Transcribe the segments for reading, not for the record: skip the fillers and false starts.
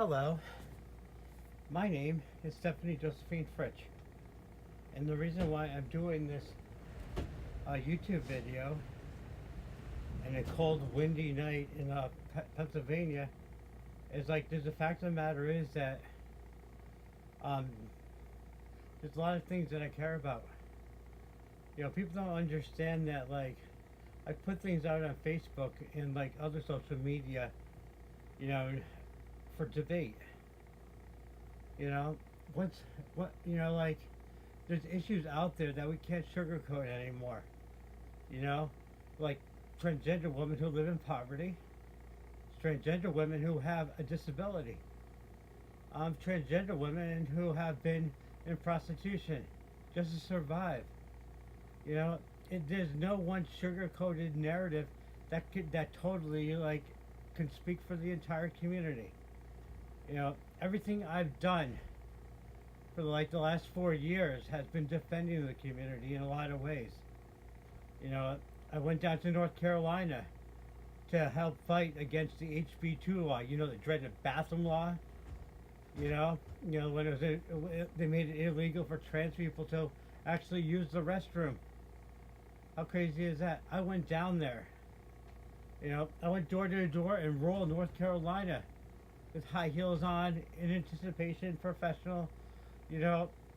Hello, my name is Stephanie Josephine Fritsch, and the reason why I'm doing this YouTube video in a cold, windy night in Pennsylvania is there's a fact of the matter is that um, there's a lot of things that I care about. People don't understand that I put things out on Facebook and other social media, you know, for debate. You know, what's what you know like there's issues out there that we can't sugarcoat anymore. You know, like transgender women who live in poverty, transgender women who have a disability, transgender women who have been in prostitution just to survive. There's no one sugar-coated narrative that totally can speak for the entire community. Everything I've done for the last 4 years has been defending the community in a lot of ways. I went down to North Carolina to help fight against the HB2 law. The dreaded bathroom law. When they made it illegal for trans people to actually use the restroom. How crazy is that? I went down there. I went door to door in rural North Carolina with high heels on in anticipation, professional.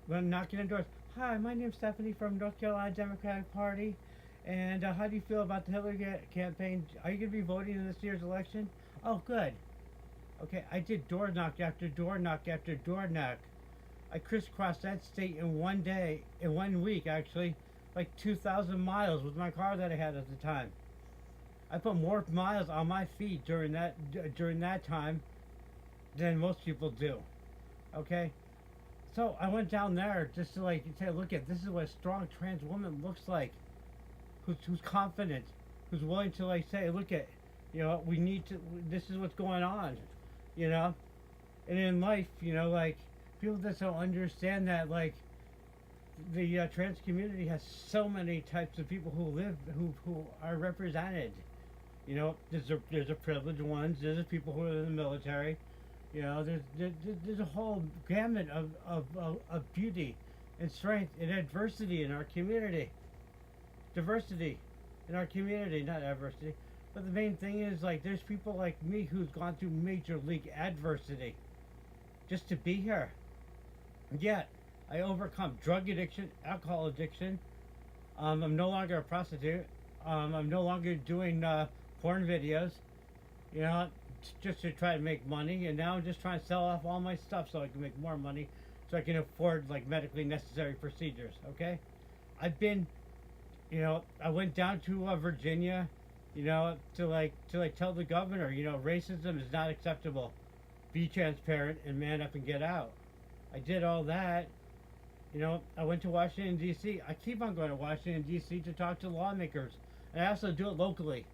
When knocking on doors. Hi, my name's Stephanie from North Carolina Democratic Party. And how do you feel about the Hillary campaign? Are you going to be voting in this year's election? Oh, good. Okay, I did door knock after door knock after door knock. I crisscrossed that state in one day, in 1 week actually, 2,000 miles with my car that I had at the time. I put more miles on my feet during that time than most people do. Okay? So I went down there just to say, look at this is what a strong trans woman looks like. Who's confident, who's willing to say, look at, we need to, this is what's going on, And in life, people that don't understand that, the trans community has so many types of people who are represented. There's a privileged ones, there's the people who are in the military, there's a whole gamut of beauty and strength and adversity in our community. Diversity in our community, not adversity. But the main thing is there's people like me who's gone through major league adversity just to be here. Yet I overcome drug addiction, alcohol addiction. I'm no longer a prostitute. I'm no longer doing porn videos, just to try to make money. And now I'm just trying to sell off all my stuff so I can make more money, so I can afford medically necessary procedures. Okay, I've been, I went down to Virginia, to tell the governor, racism is not acceptable. Be transparent and man up and get out. I did all that. I went to Washington, D.C. I keep on going to Washington, D.C. to talk to lawmakers. And I also do it locally.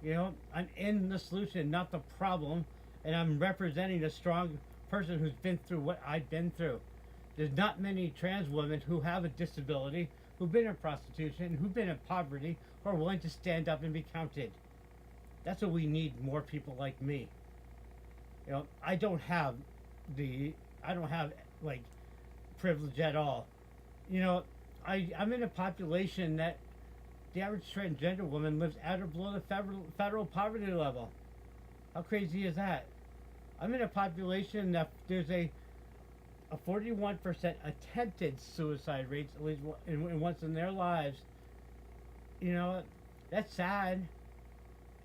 I'm in the solution, not the problem. And I'm representing a strong person who's been through what I've been through. There's not many trans women who have a disability, who've been in prostitution, who've been in poverty, who are willing to stand up and be counted. That's what we need, more people like me. I don't have privilege at all. I'm in a population that the average transgender woman lives at or below the federal poverty level. How crazy is that? I'm in a population that there's a 41% attempted suicide rates at least once in their lives. That's sad.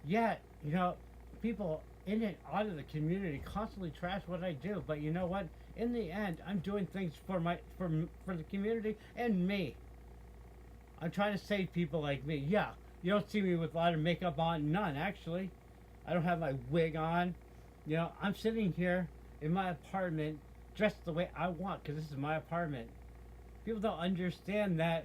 Yet, people in and out of the community constantly trash what I do. But you know what? In the end, I'm doing things for the community and me. I'm trying to save people like me. Yeah, you don't see me with a lot of makeup on. None, actually. I don't have my wig on. I'm sitting here in my apartment dressed the way I want because this is my apartment. People don't understand that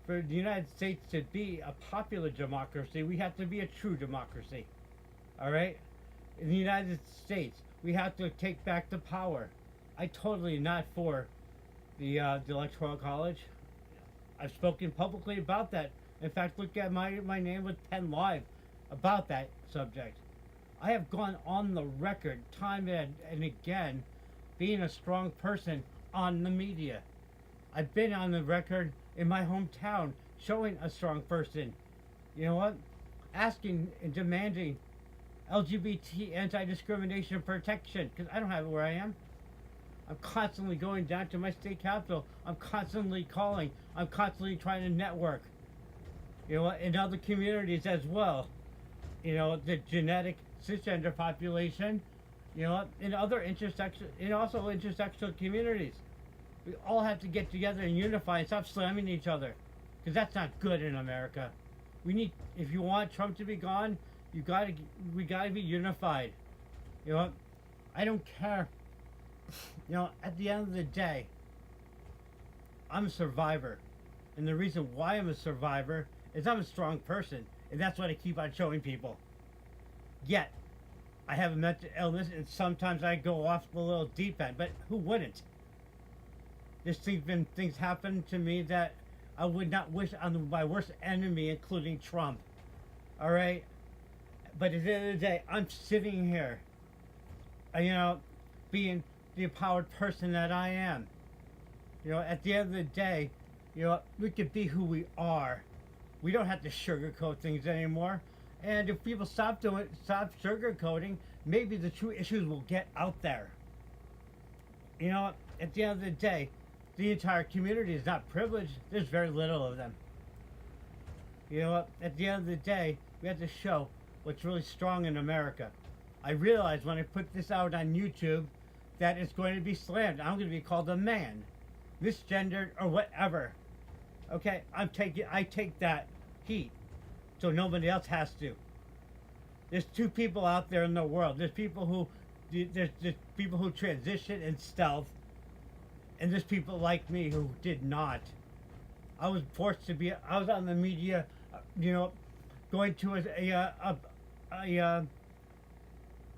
for the United States to be a popular democracy, we have to be a true democracy. All right? In the United States, we have to take back the power. I totally not for the Electoral College. I've spoken publicly about that. In fact, look at my name with Penn Live about that subject. I have gone on the record time and again being a strong person on the media. I've been on the record in my hometown showing a strong person. You know what? Asking and demanding LGBT anti discrimination protection because I don't have it where I am. I'm constantly going down to my state capital. I'm constantly calling. I'm constantly trying to network. You know, in other communities as well. You know, the genetic cisgender population. You know, in other intersectional, in also intersectional communities. We all have to get together and unify and stop slamming each other, because that's not good in America. We need, if you want Trump to be gone, we gotta be unified. You know, I don't care. You know, at the end of the day, I'm a survivor, and the reason why I'm a survivor is I'm a strong person, and that's what I keep on showing people. Yet, I have a mental illness, and sometimes I go off the little deep end, but who wouldn't? There's been things happen to me that I would not wish on my worst enemy, including Trump. All right? But at the end of the day, I'm sitting here, you know, being the empowered person that I am. You know, at the end of the day, you know, we could be who we are. We don't have to sugarcoat things anymore. And if people stop sugarcoating, maybe the true issues will get out there. You know, at the end of the day, the entire community is not privileged. There's very little of them. You know what? At the end of the day, we have to show what's really strong in America. I realize when I put this out on YouTube that it's going to be slammed. I'm going to be called a man, misgendered, or whatever. Okay, I take that heat, so nobody else has to. There's two people out there in the world. There's people who transition in stealth, and there's people like me who did not. I was forced to be. I was on the media, you know, going to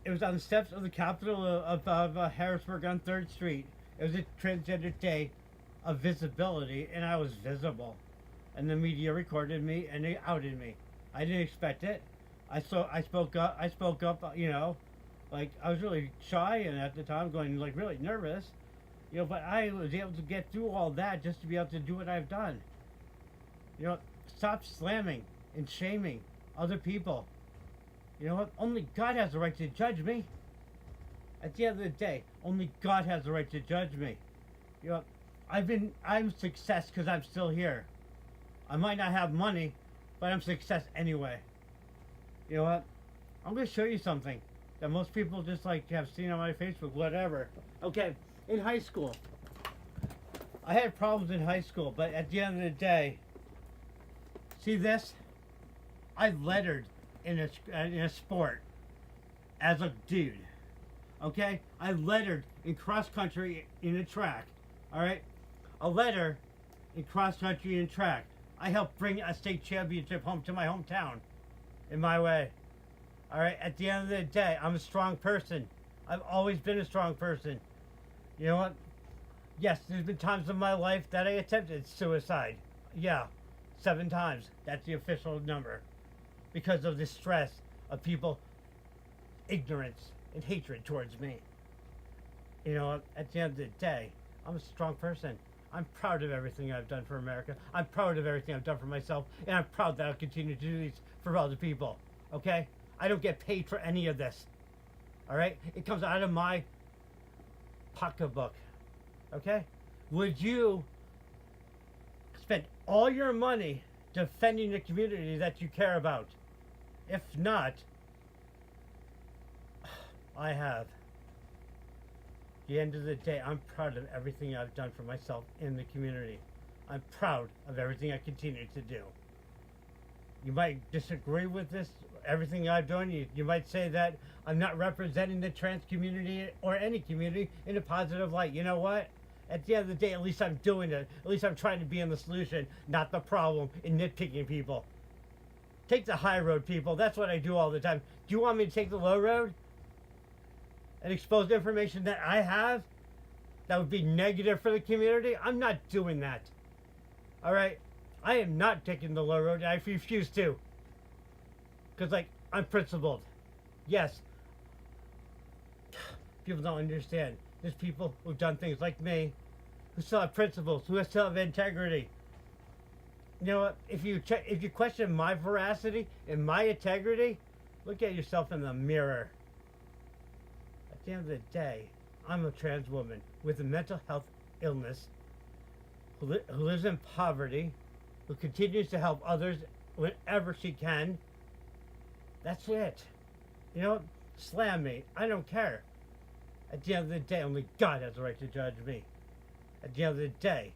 it was on the steps of the Capitol of Harrisburg on 3rd Street. It was a transgender day of visibility, and I was visible. And the media recorded me, and they outed me. I didn't expect it. I spoke up, you know, like I was really shy, and at the time going like really nervous, you know, but I was able to get through all that just to be able to do what I've done. You know, stop slamming and shaming other people. You know what? Only God has the right to judge me. At the end of the day, only God has the right to judge me. You know, I'm success because I'm still here. I might not have money, but I'm success anyway. You know what? I'm going to show you something that most people just like have seen on my Facebook, whatever. Okay, in high school, I had problems in high school, but at the end of the day, see this? I lettered in a sport as a dude. Okay, I lettered in cross country in a track. All right, a letter in cross country and track. I helped bring a state championship home to my hometown in my way. All right, at the end of the day, I'm a strong person. I've always been a strong person. You know what? Yes, there's been times in my life that I attempted suicide. Yeah, 7 times. That's the official number. Because of the stress of people, ignorance and hatred towards me. You know, at the end of the day, I'm a strong person. I'm proud of everything I've done for America. I'm proud of everything I've done for myself, and I'm proud that I'll continue to do these for other people. Okay? I don't get paid for any of this. All right? It comes out of my pocketbook. Okay? Would you spend all your money defending the community that you care about? If not, I have. At the end of the day, I'm proud of everything I've done for myself in the community. I'm proud of everything I continue to do. You might disagree with this, everything I've done. You might say that I'm not representing the trans community or any community in a positive light. You know what? At the end of the day, at least I'm doing it. At least I'm trying to be in the solution, not the problem, in nitpicking people. Take the high road, people. That's what I do all the time. Do you want me to take the low road and expose information that I have that would be negative for the community? I'm not doing that. All right? I am not taking the low road. I refuse to. Because, like, I'm principled. Yes, People don't understand. There's people who've done things like me, who still have principles, who still have integrity. You know what? If you question my veracity and my integrity, look at yourself in the mirror. At the end of the day, I'm a trans woman with a mental health illness who lives in poverty, who continues to help others whenever she can. That's it. You know, slam me. I don't care. At the end of the day, only God has the right to judge me. At the end of the day,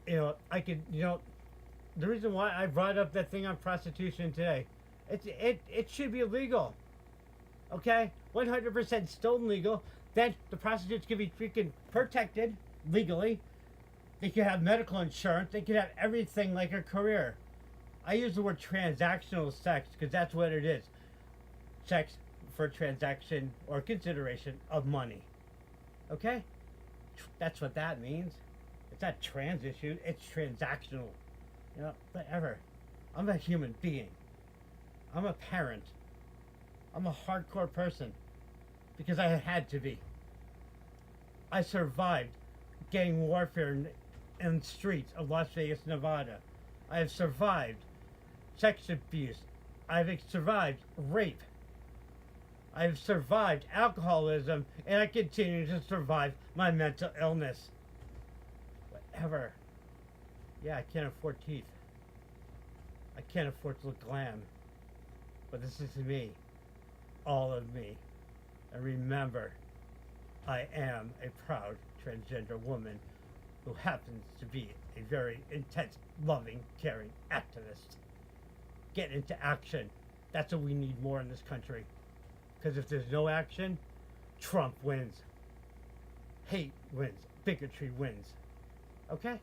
you know, I could, you know, the reason why I brought up that thing on prostitution today, it should be illegal. Okay? 100% still legal. Then the prostitutes can be freaking protected legally. They can have medical insurance. They can have everything like a career. I use the word transactional sex because that's what it is. Sex for transaction or consideration of money. Okay? That's what that means. It's not trans issue, it's transactional. You know, whatever. I'm a human being. I'm a parent. I'm a hardcore person because I had to be. I survived gang warfare in the streets of Las Vegas, Nevada. I have survived sex abuse. I've survived rape. I've survived alcoholism, and I continue to survive my mental illness. Whatever. Yeah, I can't afford teeth. I can't afford to look glam. But this is me. All of me. And remember, I am a proud transgender woman who happens to be a very intense, loving, caring activist. Get into action. That's what we need more in this country. Because if there's no action, Trump wins. Hate wins. Bigotry wins. Okay?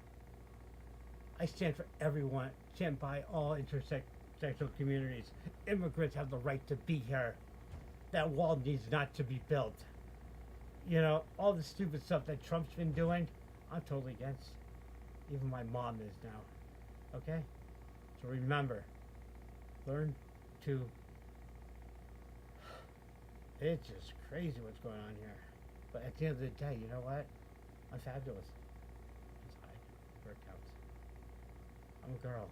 I stand for everyone. Stand by all intersectional communities. Immigrants have the right to be here. That wall needs not to be built. You know, all the stupid stuff that Trump's been doing, I'm totally against. Even my mom is now. Okay? So remember, learn to... It's just crazy what's going on here. But at the end of the day, you know what? I'm fabulous. Inside, where it counts. I'm a girl.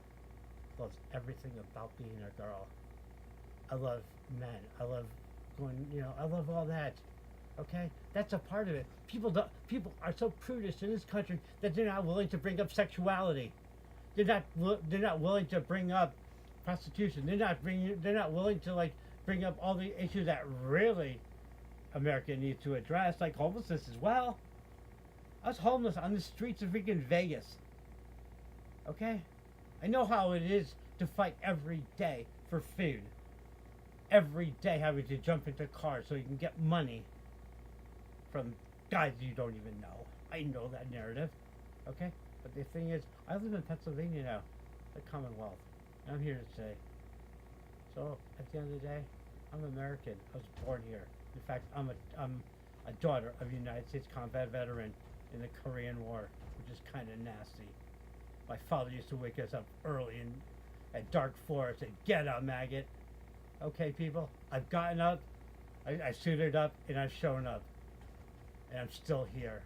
Loves everything about being a girl. I love men. I love going, you know, I love all that. Okay? That's a part of it. People are so prudish in this country that they're not willing to bring up sexuality. They're not willing to bring up prostitution. They're not willing to like bring up all the issues that really America needs to address, like homelessness as well. I was homeless on the streets of freaking Vegas. Okay? I know how it is to fight every day for food. Every day having to jump into cars so you can get money from guys you don't even know. I know that narrative. Okay? But the thing is, I live in Pennsylvania now, the Commonwealth. And I'm here to say, so at the end of the day, I'm American. I was born here. In fact, I'm a daughter of a United States combat veteran in the Korean War, which is kind of nasty. My father used to wake us up early at dark forest and get up, maggot. Okay, people, I've gotten up, I suited up, and I've shown up. And I'm still here.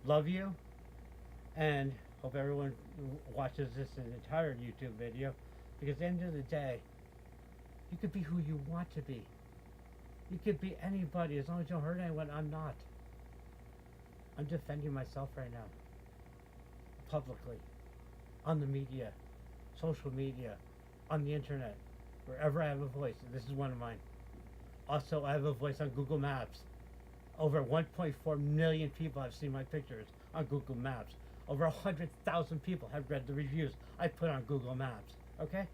Love you, and hope everyone watches this entire YouTube video, because at the end of the day, you could be who you want to be. You could be anybody, as long as you don't hurt anyone. I'm not. I'm defending myself right now. Publicly. On the media. Social media. On the internet. Wherever I have a voice. And this is one of mine. Also, I have a voice on Google Maps. Over 1.4 million people have seen my pictures on Google Maps. Over 100,000 people have read the reviews I put on Google Maps. Okay?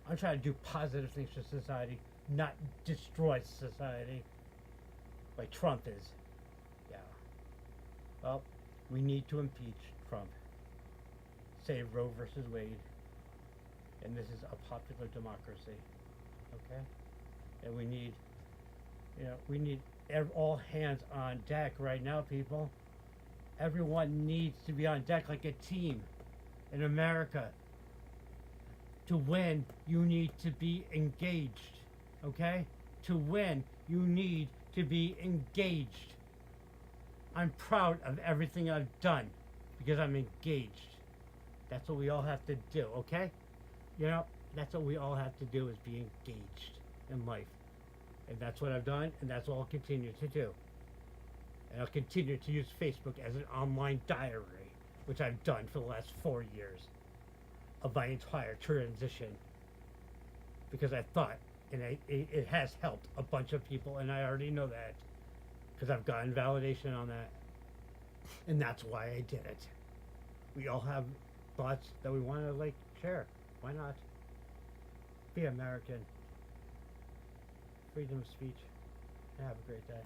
I'm trying to do positive things for society, not destroy society like Trump is. Yeah. Well, we need to impeach Trump. Save Roe versus Wade. And this is a popular democracy. Okay? And we need, all hands on deck right now, people. Everyone needs to be on deck like a team in America. To win, you need to be engaged, okay? To win, you need to be engaged. I'm proud of everything I've done because I'm engaged. That's what we all have to do, okay? You know, that's what we all have to do is be engaged in life. And that's what I've done, and that's what I'll continue to do. And I'll continue to use Facebook as an online diary, which I've done for the last 4 years of my entire transition. Because I thought, and it has helped a bunch of people, and I already know that. Because I've gotten validation on that. And that's why I did it. We all have thoughts that we want to, like, share. Why not? Be American. Freedom of speech. Have a great day.